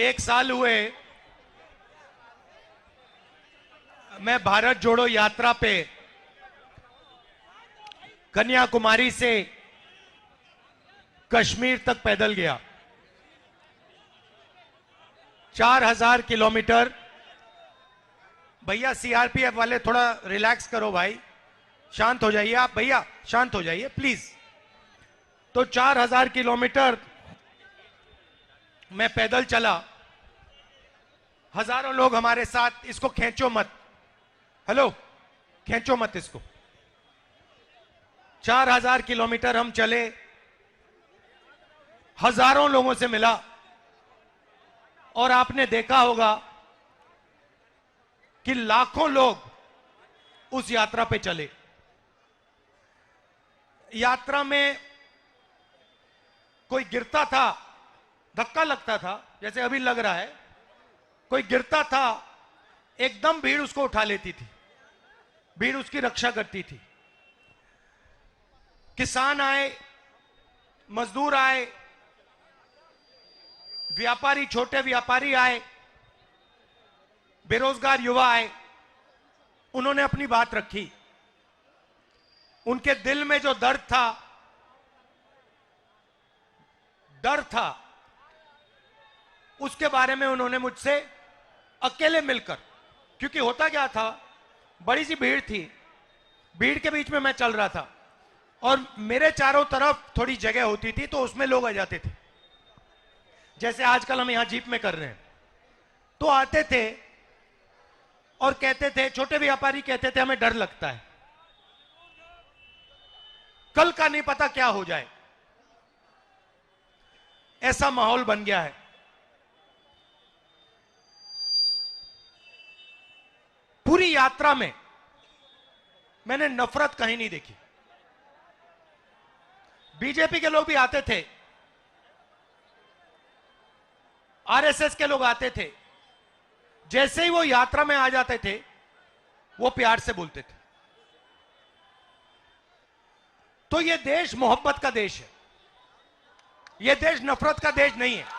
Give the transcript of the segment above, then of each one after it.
एक साल हुए मैं भारत जोड़ो यात्रा पे कन्याकुमारी से कश्मीर तक पैदल गया। 4000 किलोमीटर। भैया सीआरपीएफ वाले थोड़ा रिलैक्स करो भाई, शांत हो जाइए आप, भैया शांत हो जाइए प्लीज। तो 4000 किलोमीटर मैं पैदल चला, हजारों लोग हमारे साथ। इसको खींचो मत, हेलो खींचो मत इसको। 4000 किलोमीटर हम चले, हजारों लोगों से मिला, और आपने देखा होगा कि लाखों लोग उस यात्रा पे चले। यात्रा में कोई गिरता था, धक्का लगता था, जैसे अभी लग रहा है, कोई गिरता था, एकदम भीड़ उसको उठा लेती थी, भीड़ उसकी रक्षा करती थी। किसान आए, मजदूर आए, व्यापारी, छोटे व्यापारी आए, बेरोजगार युवा आए, उन्होंने अपनी बात रखी। उनके दिल में जो दर्द था, उसके बारे में उन्होंने मुझसे अकेले मिलकर, क्योंकि होता क्या था, बड़ी सी भीड़ थी, भीड़ के बीच में मैं चल रहा था और मेरे चारों तरफ थोड़ी जगह होती थी, तो उसमें लोग आ जाते थे, जैसे आजकल हम यहां जीप में कर रहे हैं। तो आते थे और कहते थे, छोटे व्यापारी कहते थे, हमें डर लगता है, कल का नहीं पता क्या हो जाए। ऐसा माहौल बन गया है। पूरी यात्रा में मैंने नफरत कहीं नहीं देखी। बीजेपी के लोग भी आते थे, आरएसएस के लोग आते थे, जैसे ही वो यात्रा में आ जाते थे वो प्यार से बोलते थे। तो ये देश मोहब्बत का देश है, ये देश नफरत का देश नहीं है।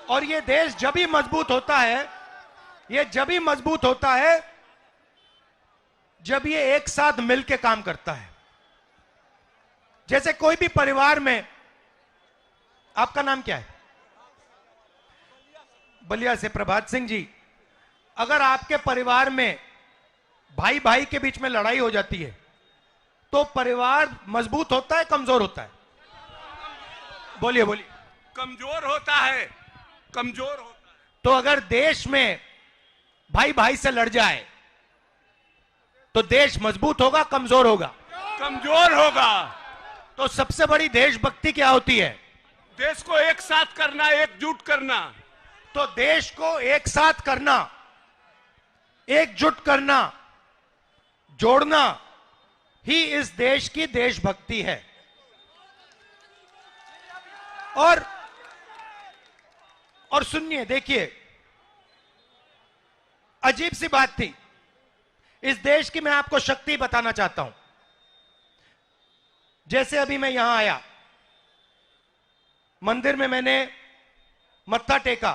और ये देश जब भी मजबूत होता है, ये जब भी मजबूत होता है जब ये एक साथ मिलकर काम करता है। जैसे कोई भी परिवार में, आपका नाम क्या है? बलिया से प्रभात सिंह जी। अगर आपके परिवार में भाई भाई के बीच में लड़ाई हो जाती है तो परिवार मजबूत होता है, कमजोर होता है? बोलिए बोलिए। कमजोर होता है, कमजोर होता है। तो अगर देश में भाई भाई से लड़ जाए तो देश मजबूत होगा, कमजोर होगा? कमजोर होगा। तो सबसे बड़ी देशभक्ति क्या होती है? देश को एक साथ करना, एकजुट करना। तो देश को एक साथ करना, एकजुट करना, जोड़ना ही इस देश की देशभक्ति है। और सुनिए, देखिए, अजीब सी बात थी। इस देश की मैं आपको शक्ति बताना चाहता हूं। जैसे अभी मैं यहां आया, मंदिर में मैंने मत्था टेका,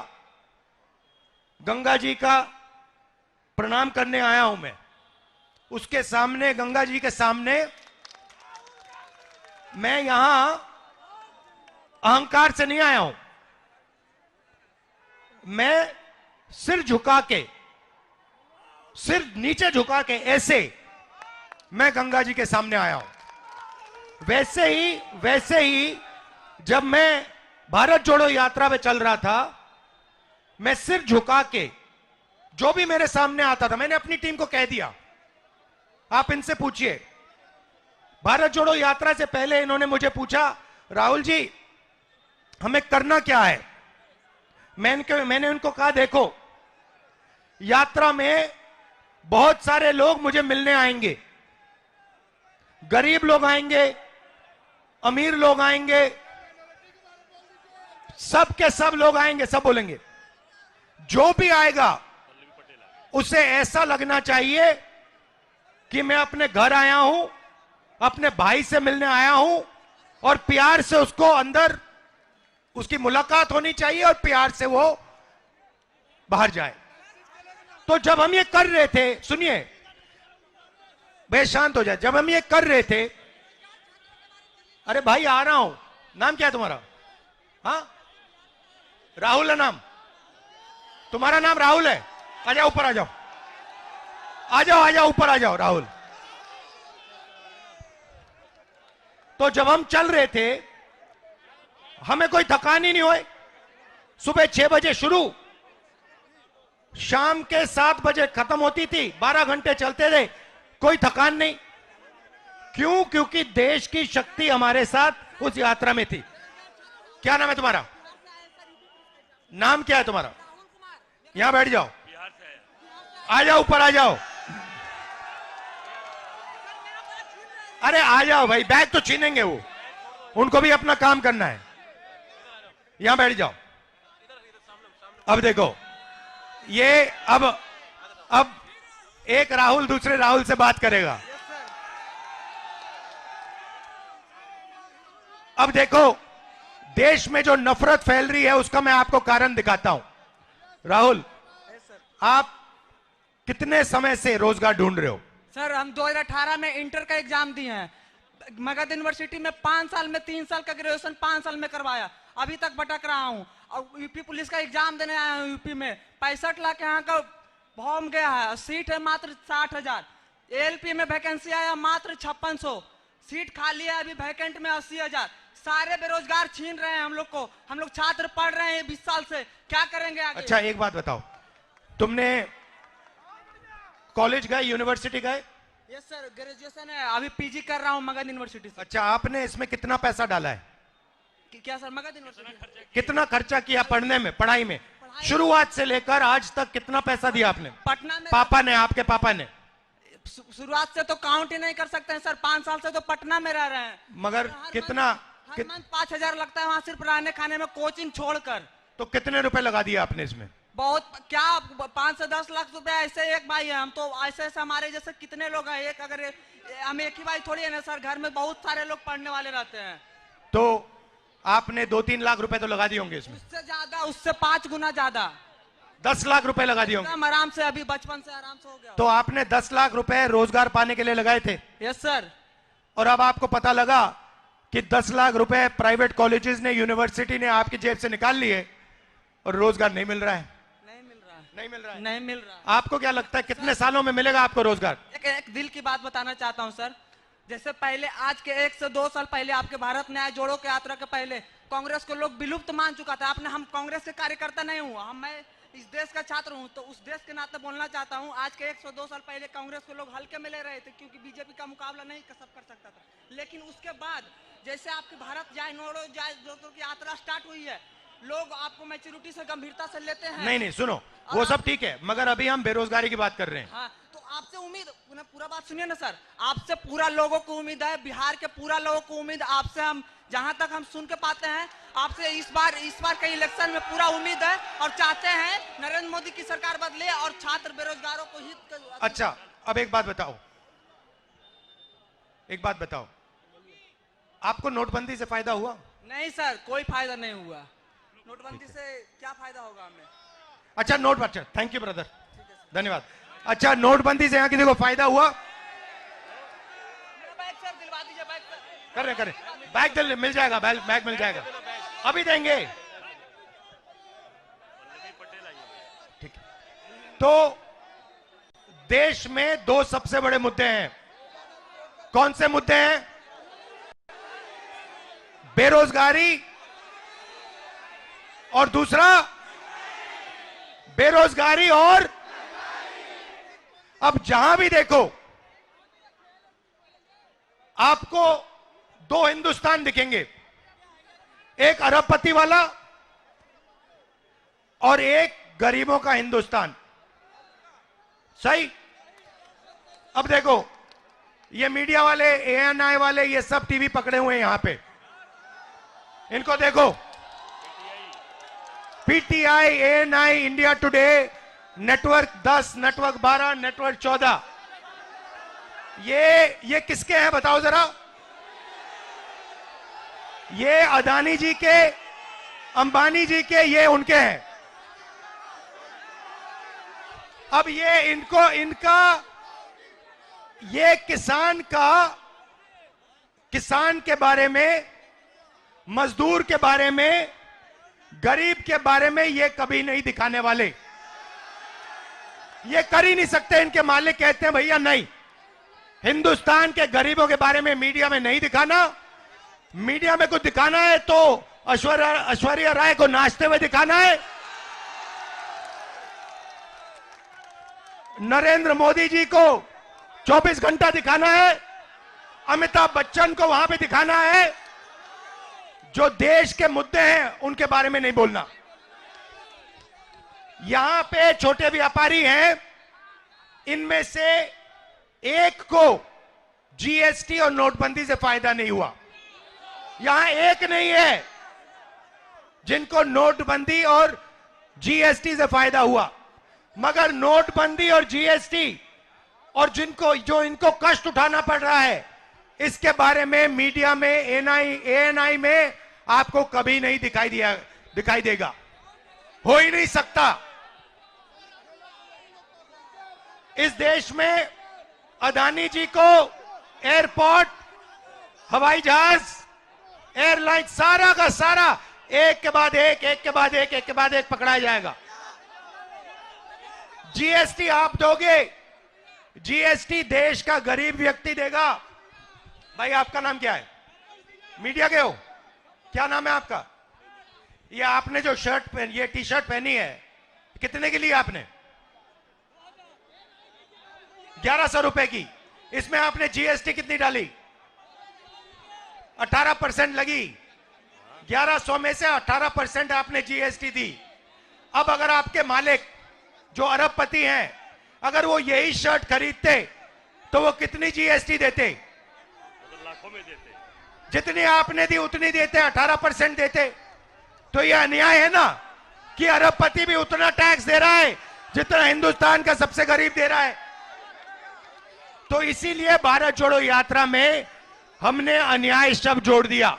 गंगा जी का प्रणाम करने आया हूं मैं। उसके सामने, गंगा जी के सामने, मैं यहां अहंकार से नहीं आया हूं। मैं सिर झुका के, सिर नीचे झुका के, ऐसे मैं गंगा जी के सामने आया हूं। वैसे ही जब मैं भारत जोड़ो यात्रा में चल रहा था, मैं सिर झुका के, जो भी मेरे सामने आता था, मैंने अपनी टीम को कह दिया, आप इनसे पूछिए। भारत जोड़ो यात्रा से पहले इन्होंने मुझे पूछा, राहुल जी हमें करना क्या है? मैंने उनको कहा, देखो, यात्रा में बहुत सारे लोग मुझे मिलने आएंगे, गरीब लोग आएंगे, अमीर लोग आएंगे, सब के सब लोग आएंगे, सब बोलेंगे। जो भी आएगा उसे ऐसा लगना चाहिए कि मैं अपने घर आया हूं, अपने भाई से मिलने आया हूं, और प्यार से उसको अंदर उसकी मुलाकात होनी चाहिए और प्यार से वो बाहर जाए। तो जब हम ये कर रहे थे, सुनिए भाई शांत हो जाए, जब हम ये कर रहे थे, अरे भाई आ रहा हूं, नाम क्या है तुम्हारा? हाँ राहुल है नाम तुम्हारा? नाम राहुल है? आ जाओ ऊपर, आ जाओ आ जाओ आ जाओ ऊपर आ जाओ राहुल। तो जब हम चल रहे थे हमें कोई थकान ही नहीं हुई। सुबह 6 बजे शुरू, शाम के 7 बजे खत्म होती थी, 12 घंटे चलते थे, कोई थकान नहीं। क्यों? क्योंकि देश की शक्ति हमारे साथ उस यात्रा में थी। क्या नाम है तुम्हारा? नाम क्या है तुम्हारा? यहां बैठ जाओ, आ जाओ ऊपर आ जाओ। अरे आ जाओ भाई, बैग तो छीनेंगे वो, उनको भी अपना काम करना है। यहां बैठ जाओ। अब देखो ये अब एक राहुल दूसरे राहुल से बात करेगा। अब देखो देश में जो नफरत फैल रही है उसका मैं आपको कारण दिखाता हूं। राहुल, आप कितने समय से रोजगार ढूंढ रहे हो? सर हम 2018 में इंटर का एग्जाम दिए हैं। मगध यूनिवर्सिटी में 5 साल में 3 साल का ग्रेजुएशन 5 साल में करवाया, अभी तक भटक रहा हूं। और यूपी पुलिस का एग्जाम देने आया हूं। यूपी में 65 लाख यहाँ का फॉर्म गया है, सीट है मात्र 60,000। एएलपी में वैकेंसी आया मात्र 5600, सीट खाली है अभी वैकेंट में 80,000। सारे बेरोजगार छीन रहे हैं हम लोग को। हम लोग छात्र पढ़ रहे हैं 20 साल से, क्या करेंगे आगे? अच्छा एक बात बताओ, तुमने कॉलेज गए, यूनिवर्सिटी गए? यस सर, ग्रेजुएशन है, अभी पीजी कर रहा हूँ मगध यूनिवर्सिटी से। अच्छा, आपने इसमें कितना पैसा डाला है? क्या सर? मगध यूनिवर्सिटी कितना खर्चा किया पढ़ने में, पढ़ाई में? शुरुआत से लेकर आज तक कितना पैसा दिया आपने? पटना में पापा ने, आपके पापा ने? शुरुआत से तो काउंट ही नहीं कर सकते हैं सर, 5 साल से तो पटना में रह रहे हैं। मगर कितना? हर मंथ 5,000 लगता है वहां सिर्फ रहने खाने में, कोचिंग छोड़कर। तो कितने रुपए लगा दिए आपने इसमें? बहुत क्या, 5 से 10 लाख रुपए। ऐसे एक भाई है, हम तो ऐसे ऐसे हमारे जैसे कितने लोग हैं। एक अगर हम एक ही भाई थोड़ी है ना सर, घर में बहुत सारे लोग पढ़ने वाले रहते हैं। तो आपने 2-3 लाख रुपए तो लगा दिए होंगे इसमें? उससे ज्यादा, उससे 5 गुना ज्यादा। 10 लाख रुपए लगा दिए होंगे? हम आराम से, अभी बचपन से आराम से हो गया। तो आपने 10 लाख रुपए रोजगार पाने के लिए लगाए थे? Yes sir. और अब आपको पता लगा कि 10 लाख रुपए प्राइवेट कॉलेजेस ने, यूनिवर्सिटी ने आपकी जेब से निकाल लिए और रोजगार नहीं मिल रहा है? नहीं मिल रहा है। नहीं मिल रहा है। आपको क्या लगता है कितने सालों में मिलेगा आपको रोजगार? एक दिल की बात बताना चाहता हूं सर। जैसे पहले, आज के 1 से 2 साल पहले, आपके भारत न्याय जोड़ो के यात्रा के पहले कांग्रेस को लोग विलुप्त मान चुका था। आपने, हम कांग्रेस के कार्यकर्ता नहीं हूँ, मैं इस देश का छात्र हूँ, तो उस देश के नाते बोलना चाहता हूँ। आज के 1 से 2 साल पहले कांग्रेस को लोग हल्के में ले रहे थे, क्योंकि बीजेपी का मुकाबला नहीं सब कर सकता था। लेकिन उसके बाद जैसे आपके भारत न्याय जोड़ो की यात्रा स्टार्ट हुई है, लोग आपको मैच्योरिटी से, गंभीरता से लेते हैं। नहीं सुनो, वो सब ठीक है, मगर अभी हम बेरोजगारी की बात कर रहे हैं। हाँ, तो आपसे उम्मीद, पूरा बात सुनिए ना सर, आपसे पूरा लोगों को उम्मीद है, बिहार के पूरा लोगों को उम्मीद आपसे। हम जहां तक हम सुन के पाते हैं, आपसे इस बार के इलेक्शन में पूरा उम्मीद है और चाहते हैं नरेंद्र मोदी की सरकार बदले और छात्र बेरोजगारों को हित। अच्छा, अब एक बात बताओ, आपको नोटबंदी से फायदा हुआ? नहीं सर, कोई फायदा नहीं हुआ। नोटबंदी से क्या फायदा होगा हमें? अच्छा, थैंक यू ब्रदर, धन्यवाद। अच्छा, नोटबंदी से यहाँ किसी को फायदा हुआ? बैग सर दिलवा दीजिए, बैग कर रहे बैग मिल जाएगा, बैग मिल जाएगा, अभी देंगे। ठीक है, तो देश में 2 सबसे बड़े मुद्दे हैं। कौन से मुद्दे हैं? बेरोजगारी और दूसरा बेरोजगारी और अब जहां भी देखो आपको 2 हिंदुस्तान दिखेंगे, एक अरबपति वाला और एक गरीबों का हिंदुस्तान। सही? अब देखो ये मीडिया वाले, एएनआई वाले, ये सब टीवी पकड़े हुए हैं यहां पे, इनको देखो, PTI, ANI, India today, network 10, network 12, network 14, ये किसके हैं बताओ जरा? ये अदानी जी के अंबानी जी के, ये उनके हैं। अब ये इनका ये किसान के बारे में, मजदूर के बारे में, गरीब के बारे में ये कभी नहीं दिखाने वाले। ये कर ही नहीं सकते। इनके मालिक कहते हैं भैया नहीं, हिंदुस्तान के गरीबों के बारे में मीडिया में नहीं दिखाना। मीडिया में कुछ दिखाना है तो ऐश्वर्या राय को नाचते हुए दिखाना है, नरेंद्र मोदी जी को 24 घंटा दिखाना है, अमिताभ बच्चन को वहां पे दिखाना है। जो देश के मुद्दे हैं उनके बारे में नहीं बोलना। यहां पे छोटे व्यापारी हैं, इनमें से एक को जीएसटी और नोटबंदी से फायदा नहीं हुआ। यहां एक नहीं है जिनको नोटबंदी और जीएसटी से फायदा हुआ, मगर नोटबंदी और जीएसटी और जो इनको कष्ट उठाना पड़ रहा है, इसके बारे में मीडिया में, एएनआई में आपको कभी नहीं दिखाई देगा। हो ही नहीं सकता। इस देश में अदानी जी को एयरपोर्ट, हवाई जहाज, एयरलाइन, सारा का सारा एक के बाद एक पकड़ाया जाएगा। जीएसटी आप दोगे, जीएसटी देश का गरीब व्यक्ति देगा। भाई आपका नाम क्या है? मीडिया के हो? क्या नाम है आपका? ये आपने जो ये टी शर्ट पहनी है, कितने की ली आपने? 1100 रुपए की। इसमें आपने जीएसटी कितनी डाली? 18% लगी। 1100 में से 18% आपने जीएसटी दी। अब अगर आपके मालिक जो अरबपति हैं, अगर वो यही शर्ट खरीदते तो वो कितनी जीएसटी देते? लाखों में देते। जितनी आपने दी उतनी देते, 18% देते। तो ये अन्याय है ना कि अरबपति भी उतना टैक्स दे रहा है जितना हिंदुस्तान का सबसे गरीब दे रहा है। तो इसीलिए भारत जोड़ो यात्रा में हमने अन्याय शब्द जोड़ दिया।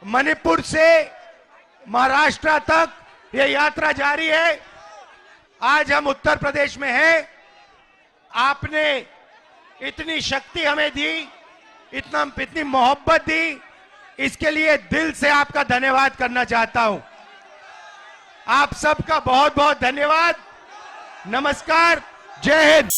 मणिपुर से महाराष्ट्र तक ये यात्रा जारी है। आज हम उत्तर प्रदेश में हैं। आपने इतनी शक्ति हमें दी, इतनी मोहब्बत दी, इसके लिए दिल से आपका धन्यवाद करना चाहता हूं। आप सबका बहुत बहुत धन्यवाद। नमस्कार, जय हिंद।